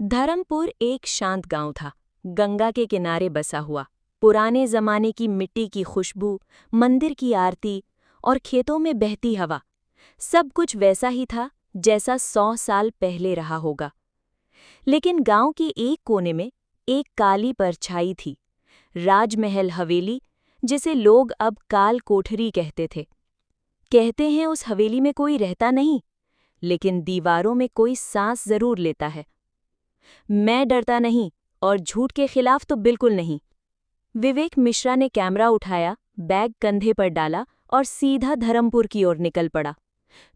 धर्मपुर एक शांत गांव था। गंगा के किनारे बसा हुआ। पुराने जमाने की मिट्टी की खुशबू, मंदिर की आरती और खेतों में बहती हवा, सब कुछ वैसा ही था जैसा 100 साल पहले रहा होगा। लेकिन गांव के एक कोने में एक काली परछाई थी। राजमहल हवेली, जिसे लोग अब काल कोठरी कहते थे। कहते हैं उस हवेली में कोई रहता नहीं, लेकिन दीवारों में कोई सांस जरूर लेता है। मैं डरता नहीं, और झूठ के खिलाफ तो बिल्कुल नहीं। विवेक मिश्रा ने कैमरा उठाया, बैग कंधे पर डाला और सीधा धर्मपुर की ओर निकल पड़ा।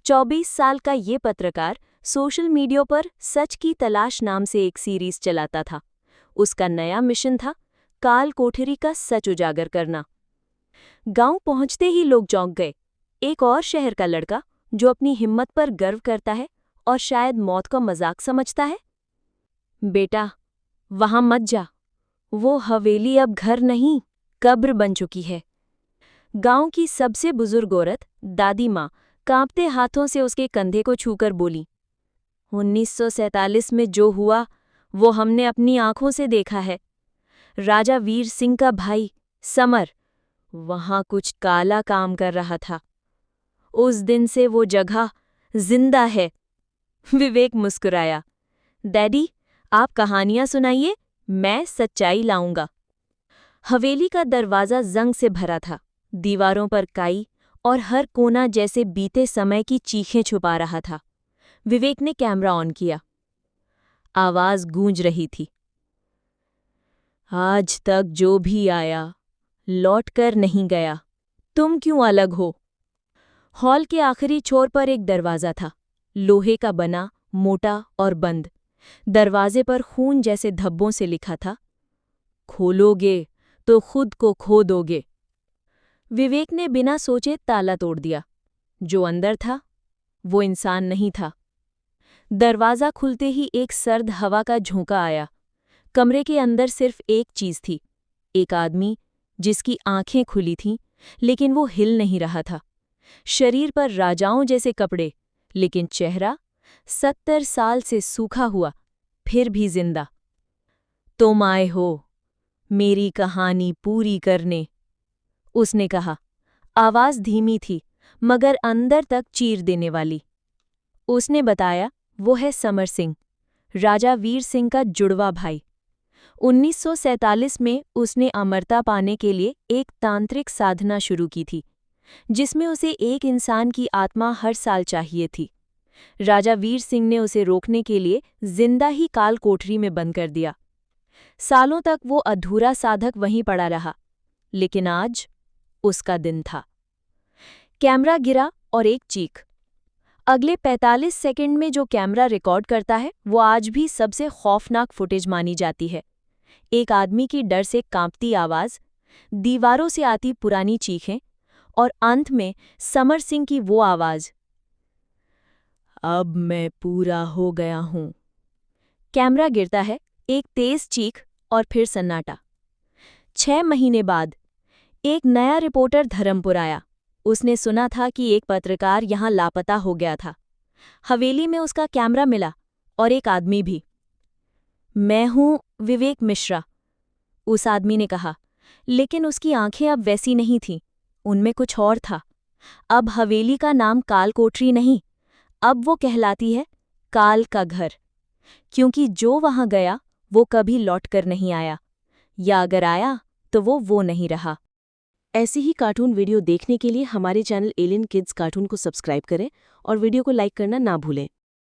24 साल का ये पत्रकार सोशल मीडिया पर सच की तलाश नाम से एक सीरीज चलाता था। उसका नया मिशन था काल कोठरी का सच उजागर करना। गांव पहुंचते ही लोग चौंक गए। एक और शहर का लड़का जो अपनी हिम्मत पर गर्व करता है और शायद मौत को मजाक समझता है। बेटा, वहां मत जा। वो हवेली अब घर नहीं, कब्र बन चुकी है। गांव की सबसे बुजुर्ग औरत, दादी माँ, कांपते हाथों से उसके कंधे को छूकर बोली, 1947 में जो हुआ वो हमने अपनी आंखों से देखा है। राजा वीर सिंह का भाई समर वहां कुछ काला काम कर रहा था। उस दिन से वो जगह जिंदा है। विवेक मुस्कुराया। डैडी, आप कहानियां सुनाइए, मैं सच्चाई लाऊंगा। हवेली का दरवाजा जंग से भरा था। दीवारों पर काई और हर कोना जैसे बीते समय की चीखें छुपा रहा था। विवेक ने कैमरा ऑन किया। आवाज गूंज रही थी, आज तक जो भी आया लौट कर नहीं गया। तुम क्यों अलग हो? हॉल के आखिरी छोर पर एक दरवाजा था, लोहे का बना, मोटा और बंद। दरवाजे पर खून जैसे धब्बों से लिखा था, खोलोगे तो खुद को खो दोगे। विवेक ने बिना सोचे ताला तोड़ दिया। जो अंदर था वो इंसान नहीं था। दरवाजा खुलते ही एक सर्द हवा का झोंका आया। कमरे के अंदर सिर्फ एक चीज थी, एक आदमी जिसकी आंखें खुली थीं, लेकिन वो हिल नहीं रहा था। शरीर पर राजाओं जैसे कपड़े, लेकिन चेहरा 70 साल से सूखा हुआ, फिर भी जिंदा। तुम आए हो मेरी कहानी पूरी करने, उसने कहा। आवाज धीमी थी, मगर अंदर तक चीर देने वाली। उसने बताया, वो है समर सिंह, राजा वीर सिंह का जुड़वा भाई। 1947 में उसने अमरता पाने के लिए एक तांत्रिक साधना शुरू की थी, जिसमें उसे एक इंसान की आत्मा हर साल चाहिए थी। राजा वीर सिंह ने उसे रोकने के लिए जिंदा ही काल कोठरी में बंद कर दिया। सालों तक वो अधूरा साधक वहीं पड़ा रहा, लेकिन आज उसका दिन था। कैमरा गिरा और एक चीख। अगले 45 सेकंड में जो कैमरा रिकॉर्ड करता है वो आज भी सबसे खौफनाक फुटेज मानी जाती है। एक आदमी की डर से कांपती आवाज, दीवारों से आती पुरानी चीखें और अंत में समर सिंह की वो आवाज, अब मैं पूरा हो गया हूं। कैमरा गिरता है, एक तेज चीख और फिर सन्नाटा। 6 महीने बाद एक नया रिपोर्टर धर्मपुर आया। उसने सुना था कि एक पत्रकार यहां लापता हो गया था। हवेली में उसका कैमरा मिला और एक आदमी भी। मैं हूं विवेक मिश्रा, उस आदमी ने कहा, लेकिन उसकी आंखें अब वैसी नहीं थीं। उनमें कुछ और था। अब हवेली का नाम काल कोठरी नहीं, अब वो कहलाती है काल का घर, क्योंकि जो वहां गया वो कभी लौट कर नहीं आया, या अगर आया तो वो नहीं रहा। ऐसी ही कार्टून वीडियो देखने के लिए हमारे चैनल एलियन किड्स कार्टून को सब्सक्राइब करें और वीडियो को लाइक करना ना भूलें।